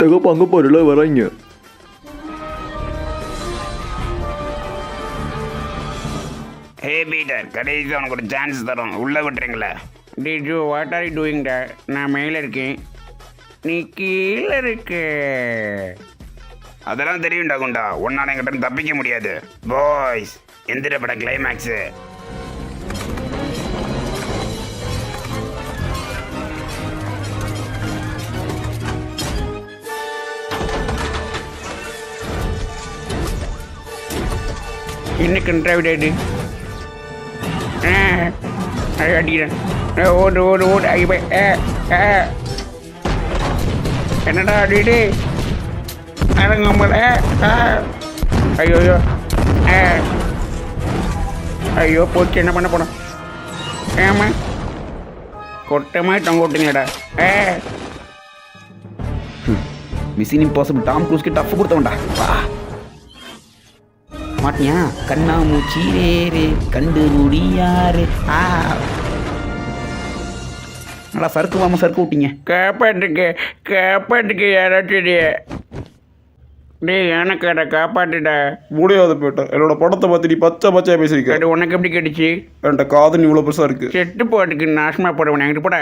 தகப்ப அங்கே பாருல வராங்க. ஹே பீட்டர், கடைசி உனக்கு ஒரு சான்ஸ் தரோம், உள்ளே விட்டுறீங்களா? Did you, what are you doing டா? நான் மேலே இருக்கேன், நீ கீழே இருக்க. அதெல்லாம் தெரியும்டா குண்டா, ஒன்னால என்கிட்ட தப்பிக்க முடியாது. பாய்ஸ், எந்திர படம் கிளைமேக்ஸு. இன்னும் கண்ட்ராவிடாது. அடிக்கிறேன். ஓடு ஓடு ஓடு. ஐயோ, என்னடா அடிடு அடங்கம்பல. ஐயோ ஐயோ ஐயோ போச்சு, என்ன பண்ண போனோம்? ஏமா கொட்டமாக தொங்க விட்டுங்கடா. மிஷின் இம்பாசிபிள் டாம் க்ரூஸ்க்கு டஃப் கொடுத்தவன்டா. மாட்டியா கண்ணா மூச்சி ரேரே கண்டு முடியாரு. நல்லா சறுக்கு வாம சறுக்கு விட்டீங்க. காப்பாட்டுக்கு யாராச்சும் டேய் எனக்காட காப்பாட்டுடா. முடியாது போயிட்டேன். என்னோட படத்தை பார்த்து நீ பச்சையாக பேசியிருக்க. அது உனக்கு எப்படி கிடைச்சி? என்கிட்ட காதல் இவ்வளோ பெருசாக இருக்குது. செட்டு போட்டுக்கு நாசமாக போடுவேன் என்கிட்ட போட.